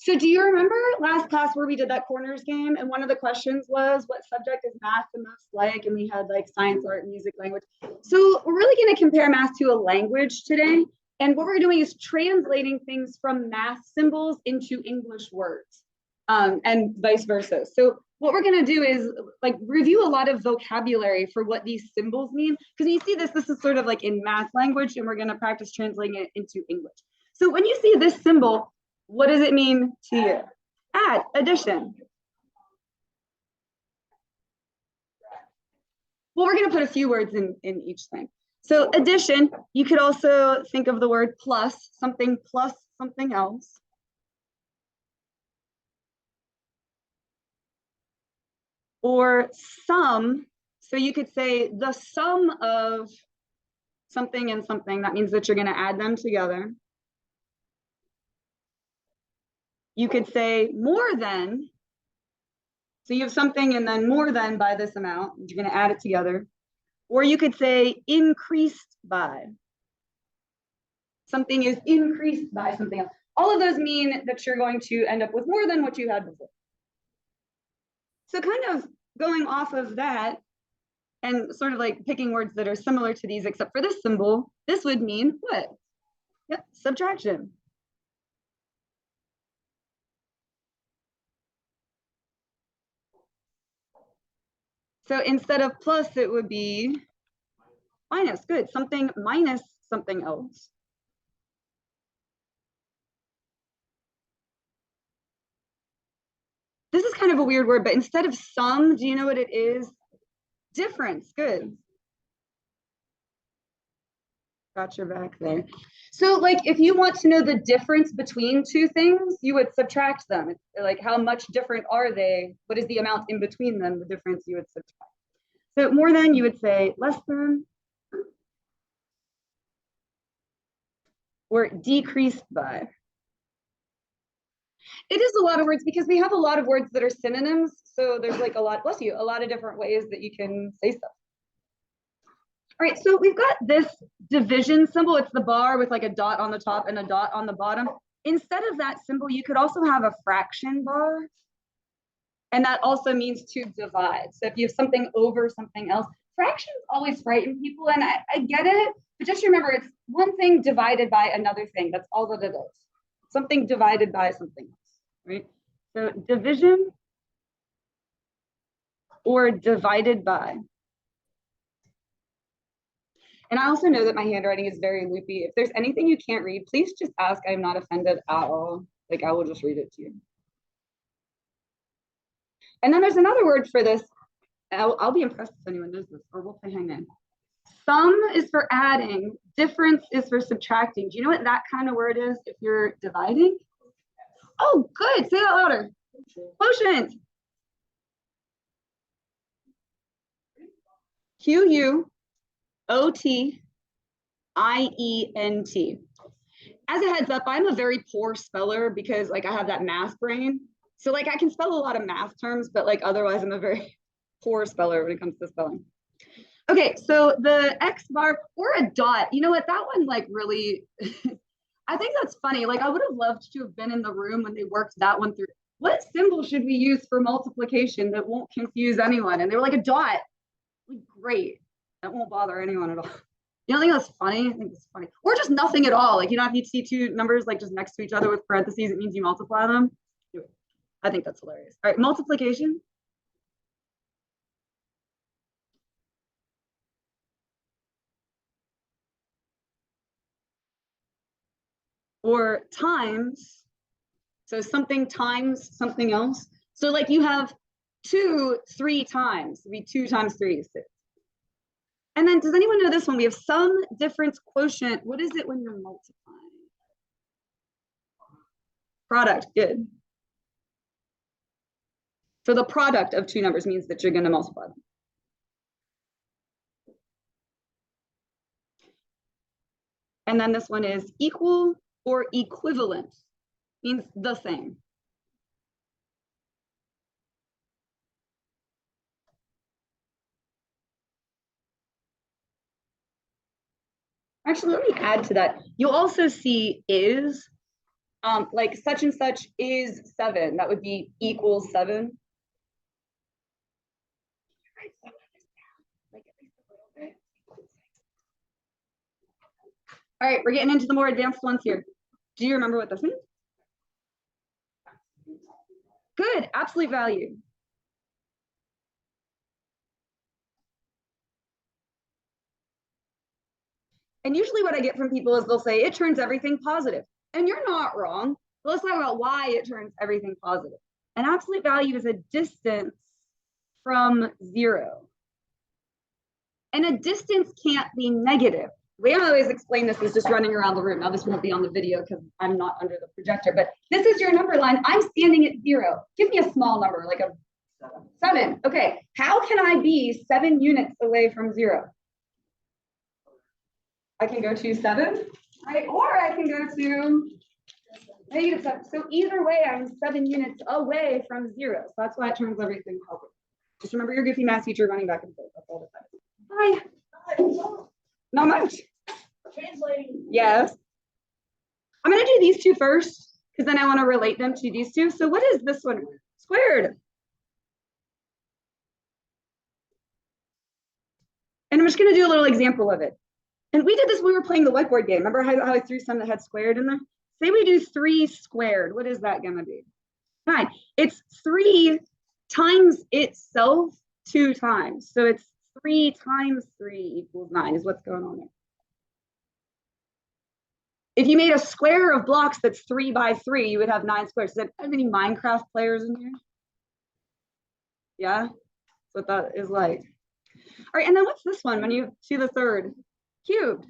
So do you remember last class where we did that corners game? And one of the questions was, what subject is math the most like? And we had like science, art, music, language. So we're really going to compare math to a language today. And what we're doing is translating things from math symbols into English words, and vice versa. So what we're going to do is like review a lot of vocabulary for what these symbols mean. Because you see this is sort of like in math language, and we're going to practice translating it into English. So when you see this symbol, what does it mean to you? Add, addition. Well, we're going to put a few words in each thing. So addition, you could also think of the word plus something else. Or sum, so you could say the sum of something and something. That means that you're going to add them together. You could say more than, so you have something and then more than by this amount, you're going to add it together. Or you could say increased by. Something is increased by something else. All of those mean that you're going to end up with more than what you had before. So kind of going off of that and sort of like picking words that are similar to these, except for this symbol, this would mean what? Yep, subtraction. So instead of plus, it would be minus. Good, something minus something else. This is kind of a weird word, but instead of sum, do you know what it is? Difference. Good. Got your back there. So like if you want to know the difference between two things, you would subtract them. It's like how much different are they? What is the amount in between them? The difference you would subtract. So more than, you would say less than. Or decreased by. It is a lot of words because we have a lot of words that are synonyms. So there's like a lot, bless you, a lot of different ways that you can say stuff. All right, so we've got this division symbol. It's the bar with like a dot on the top and a dot on the bottom. Instead of that symbol, you could also have a fraction bar. And that also means to divide. So if you have something over something else, fractions always frighten people. And I get it, but just remember, it's one thing divided by another thing. That's all that it is. Something divided by something else, right? So division or divided by. And I also know that my handwriting is very loopy. If there's anything you can't read, please just ask. I'm not offended at all. Like I will just read it to you. And then there's another word for this. I'll be impressed if anyone knows this, or we'll play hang in. Sum is for adding, difference is for subtracting. Do you know what that kind of word is if you're dividing? Oh, good. Say that louder. Quotient. Quotient. As a heads up, I'm a very poor speller because like I have that math brain. So like I can spell a lot of math terms, but like otherwise I'm a very poor speller when it comes to spelling. Okay, so the X bar or a dot, you know what, that one like really, I think that's funny. Like I would have loved to have been in the room when they worked that one through. What symbol should we use for multiplication that won't confuse anyone? And they were like a dot. Like, great, that won't bother anyone at all. You don't think that's funny? I think it's funny. Or just nothing at all. Like, you know, if you see two numbers like just next to each other with parentheses, it means you multiply them. Do it. I think that's hilarious. All right, multiplication. Or times. So something times something else. So like you have 2 3 times. It'd be 2 times 3 is 6. And then does anyone know this one? We have sum, difference, quotient. What is it when you're multiplying? Product, good. So the product of two numbers means that you're going to multiply them. And then this one is equal or equivalent, means the same. Actually, let me add to that. You'll also see is. Like such and such is 7. That would be equals 7. All right, we're getting into the more advanced ones here. Do you remember what this means? Good, absolute value. And usually what I get from people is they'll say it turns everything positive. And you're not wrong. But let's talk about why it turns everything positive. An absolute value is a distance from 0. And a distance can't be negative. The way I always explain this is just running around the room. Now this won't be on the video because I'm not under the projector, but this is your number line. I'm standing at 0. Give me a small number, like a 7. Okay, how can I be 7 units away from 0? I can go to 7, right? Or I can go to -7. So either way, I'm 7 units away from 0. So that's why it turns everything positive. Just remember your goofy math teacher running back and forth. That's all the time. Hi. Not much. Translating. Yes. I'm going to do these two first because then I want to relate them to these two. So what is this one? Squared. And I'm just going to do a little example of it. And we did this when we were playing the whiteboard game. Remember how I threw some that had squared in there? Say we do 3 squared. What is that going to be? 9. It's 3 times itself 2 times. So it's 3 times 3 equals 9 is what's going on there. If you made a square of blocks that's 3 by 3, you would have 9 squares. Does that have any Minecraft players in here? Yeah, that's what that is like. All right, and then what's this one when you see the third? Cubed.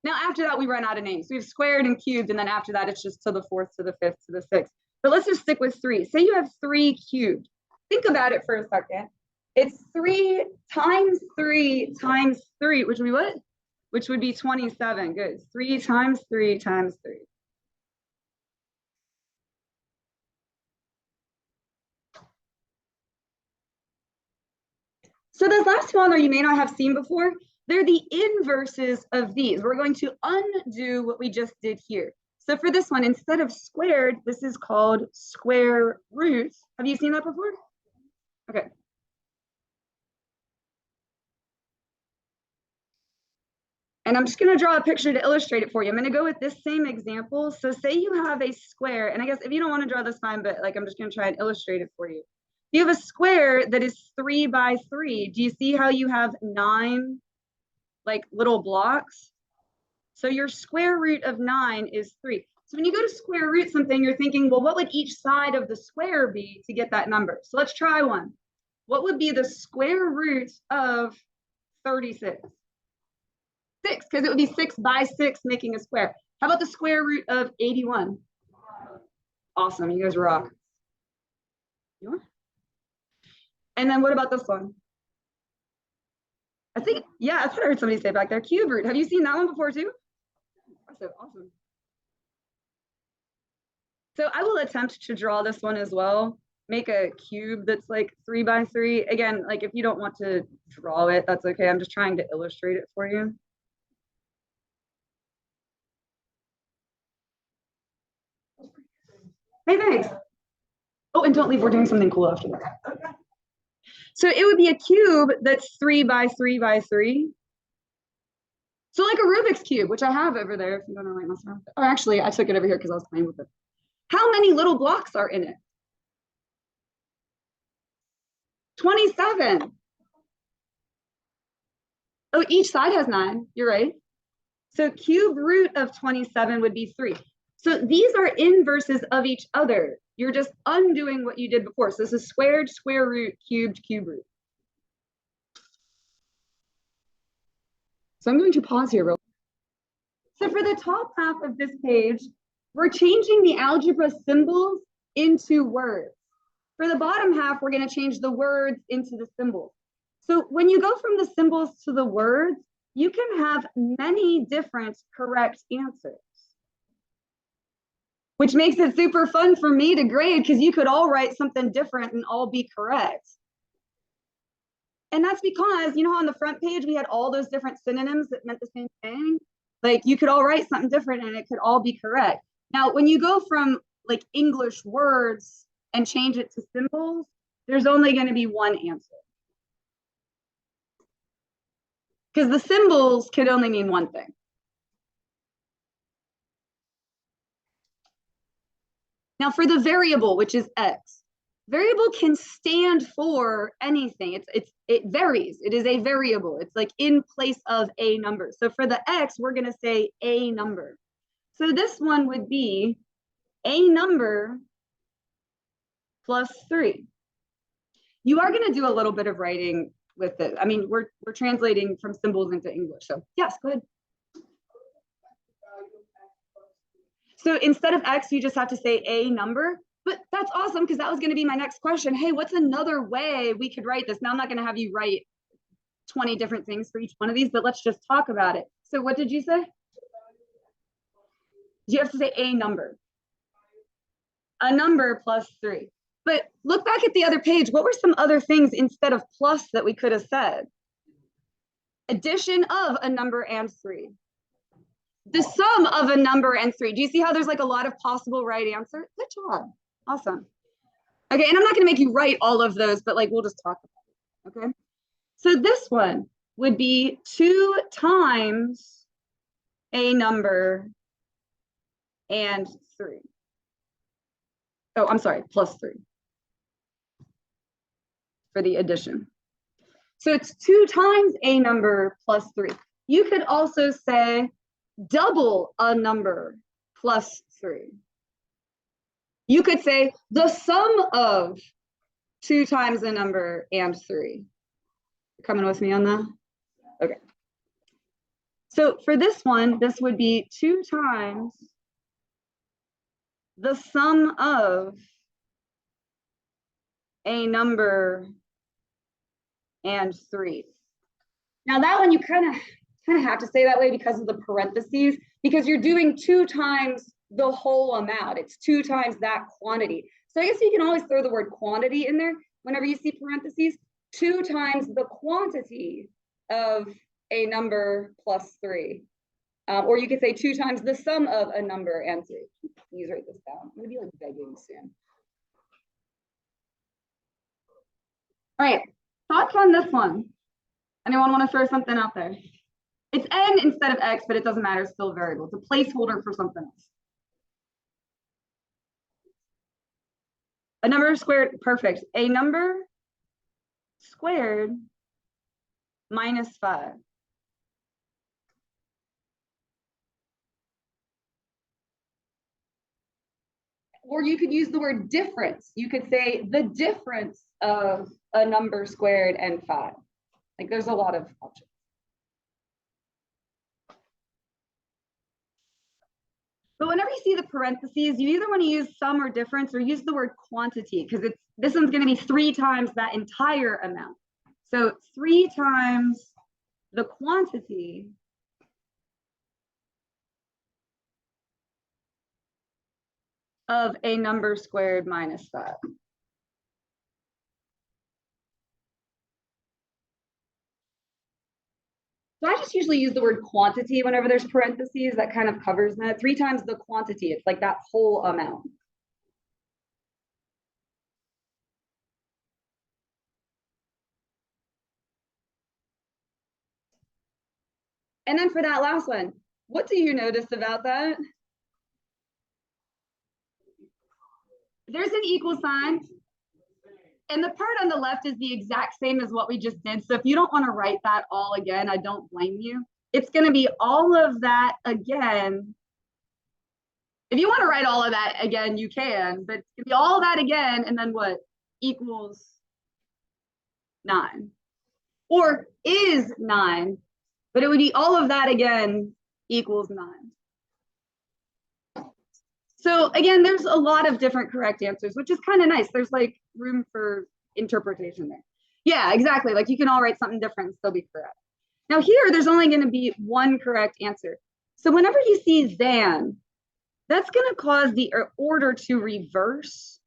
Now after that, we run out of names. We have squared and cubed, and then after that, it's just to the 4th, to the 5th, to the 6th. But let's just stick with 3. Say you have 3 cubed. Think about it for a second. It's 3 times 3 times 3, which would be what? Which would be 27. Good. 3 times 3 times 3. So this last one, or you may not have seen before, they're the inverses of these. We're going to undo what we just did here. So for this one, instead of squared, this is called square root. Have you seen that before? Okay. And I'm just going to draw a picture to illustrate it for you. I'm going to go with this same example. So say you have a square, and I guess if you don't want to draw this fine, but like I'm just going to try and illustrate it for you. You have a square that is 3 by 3. Do you see how you have 9 like little blocks? So your square root of 9 is 3. So when you go to square root something, you're thinking, well, what would each side of the square be to get that number? So let's try one. What would be the square root of 36? 6, because it would be 6 by 6 making a square. How about the square root of 81? Awesome, you guys rock. You are? And then what about this one? I think, yeah, that's what I heard somebody say back there. Cube root. Have you seen that one before too? Awesome. So I will attempt to draw this one as well. Make a cube that's like 3 by 3. Again, like if you don't want to draw it, that's okay. I'm just trying to illustrate it for you. Hey, thanks. Oh, and don't leave. We're doing something cool after that. So it would be a cube that's 3 by 3 by 3. So like a Rubik's Cube, which I have over there if you want to like mess around with it. Or actually, I took it over here because I was playing with it. How many little blocks are in it? 27. Oh, each side has 9. You're right. So cube root of 27 would be 3. So these are inverses of each other. You're just undoing what you did before. So this is squared, square root, cubed, cube root. So I'm going to pause here real quick. So for the top half of this page, we're changing the algebra symbols into words. For the bottom half, we're going to change the words into the symbols. So when you go from the symbols to the words, you can have many different correct answers, which makes it super fun for me to grade because you could all write something different and all be correct. And that's because, you know how on the front page we had all those different synonyms that meant the same thing? Like you could all write something different and it could all be correct. Now, when you go from like English words and change it to symbols, there's only going to be one answer. Because the symbols could only mean one thing. Now for the variable, which is x, variable can stand for anything. It varies. It is a variable. It's like in place of a number. So for the x, we're going to say a number. So this one would be a number plus 3. You are going to do a little bit of writing with it. I mean, we're translating from symbols into English. So yes, go ahead. So instead of x, you just have to say a number. But that's awesome because that was going to be my next question. Hey, what's another way we could write this? Now, I'm not going to have you write 20 different things for each one of these, but let's just talk about it. So what did you say? You have to say a number. A number plus 3. But look back at the other page. What were some other things instead of plus that we could have said? Addition of a number and 3. The sum of a number and 3. Do you see how there's like a lot of possible right answers? Good job. Awesome. Okay, and I'm not going to make you write all of those, but like we'll just talk about it. Okay. So this one would be 2 times a number and 3. Oh, I'm sorry, plus 3 for the addition. So it's 2 times a number plus 3. You could also say double a number plus 3. You could say the sum of 2 times a number and 3. You're coming with me on that? Okay. So for this one, this would be 2 times the sum of a number and 3. Now that one you kind of have to say that way because of the parentheses, because you're doing 2 times the whole amount. It's 2 times that quantity. So I guess you can always throw the word quantity in there whenever you see parentheses. 2 times the quantity of a number plus 3. Or you could say 2 times the sum of a number and 3. Please write this down. I'm going to be like begging soon. All right, thoughts on this one? Anyone want to throw something out there? It's n instead of x, but it doesn't matter. It's still a variable. It's a placeholder for something else. A number squared, perfect. A number squared minus 5. Or you could use the word difference. You could say the difference of a number squared and 5. Like there's a lot of options. But whenever you see the parentheses, you either want to use sum or difference or use the word quantity because this one's going to be 3 times that entire amount. So 3 times the quantity of a number squared minus 5. So I just usually use the word quantity whenever there's parentheses. That kind of covers that. 3 times the quantity. It's like that whole amount. And then for that last one, what do you notice about that? There's an equal sign. And the part on the left is the exact same as what we just did. So if you don't want to write that all again, I don't blame you. It's going to be all of that again. If you want to write all of that again, you can, but it's going to be all that again. And then what? Equals 9. Or is 9. But it would be all of that again equals 9. So again, there's a lot of different correct answers, which is kind of nice. There's like room for interpretation there. Yeah, exactly. Like you can all write something different and still be correct. Now here, there's only going to be one correct answer. So whenever you see than, that's going to cause the order to reverse.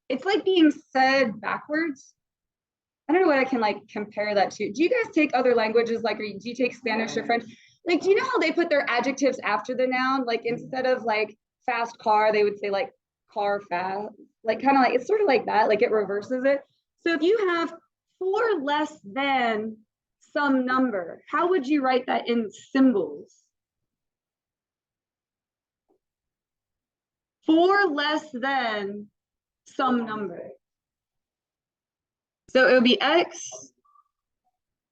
It's like being said backwards. I don't know what I can like compare that to. Do you guys take other languages like, do you take Spanish or French? Like, do you know how they put their adjectives after the noun? Like instead of like fast car, they would say like car fast, like kind of like, it's sort of like that, like it reverses it. So if you have 4 less than some number, how would you write that in symbols? 4 less than some number. So it would be x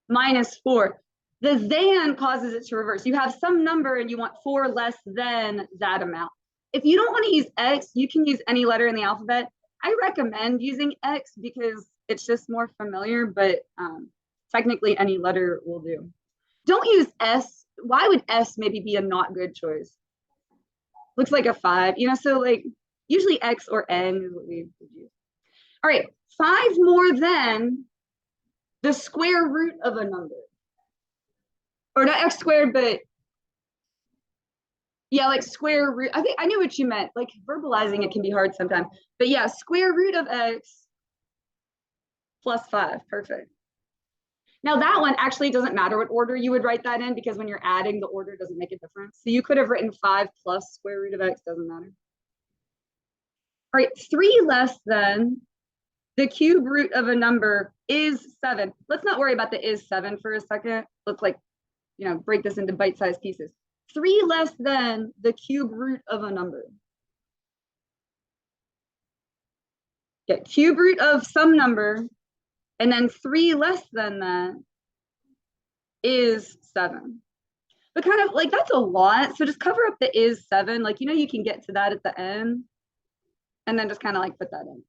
minus 4. The than causes it to reverse. You have some number and you want 4 less than that amount. If you don't want to use x, you can use any letter in the alphabet. I recommend using x because it's just more familiar, but technically any letter will do. Don't use s. Why would s maybe be a not good choice? Looks like a 5, you know, so like usually x or n is what we would use. All right, 5 more than the square root of a number. Or not x squared, but yeah, like square root. I think I knew what you meant. Like verbalizing it can be hard sometimes. But yeah, square root of x plus 5. Perfect. Now that one actually doesn't matter what order you would write that in because when you're adding, the order doesn't make a difference. So you could have written 5 plus square root of x, doesn't matter. All right, 3 less than the cube root of a number is 7. Let's not worry about the is 7 for a second. Let's like, you know, break this into bite-sized pieces. 3 less than the cube root of a number. Yeah, cube root of some number, and then 3 less than that is 7. But kind of like that's a lot. So just cover up the is 7. Like, you know, you can get to that at the end. And then just kind of like put that in.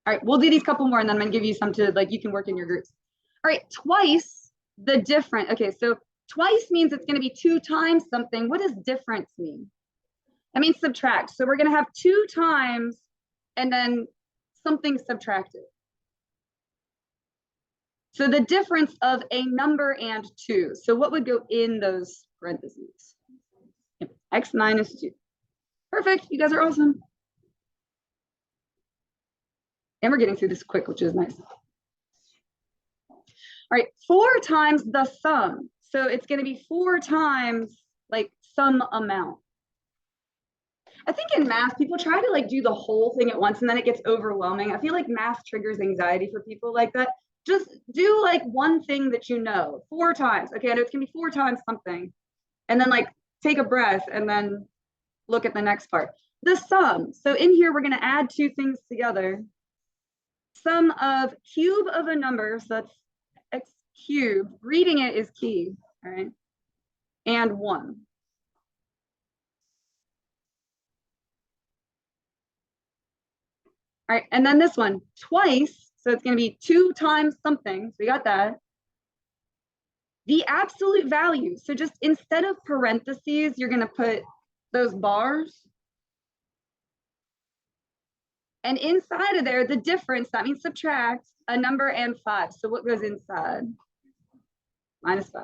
All right, we'll do these couple more and then I'm gonna give you some to like, you can work in your groups. All right, twice the different. Okay, so twice means it's gonna be 2 times something. What does difference mean? That means subtract. So we're gonna have 2 times and then something subtracted. So the difference of a number and 2. So what would go in those parentheses? X minus 2. Perfect, you guys are awesome. And we're getting through this quick, which is nice. All right, 4 times the sum. So it's going to be 4 times like some amount. I think in math, people try to like do the whole thing at once and then it gets overwhelming. I feel like math triggers anxiety for people like that. Just do like one thing that you know 4 times. Okay, and it's going to be 4 times something. And then like take a breath and then look at the next part. The sum. So in here, we're going to add 2 things together. Sum of cube of a number, so that's x cubed. Reading it is key, all right? And 1. All right, and then this one, twice, so it's going to be 2 times something, so we got that. The absolute value, so just instead of parentheses, you're going to put those bars. And inside of there, the difference, that means subtract a number and 5. So what goes inside? Minus 5.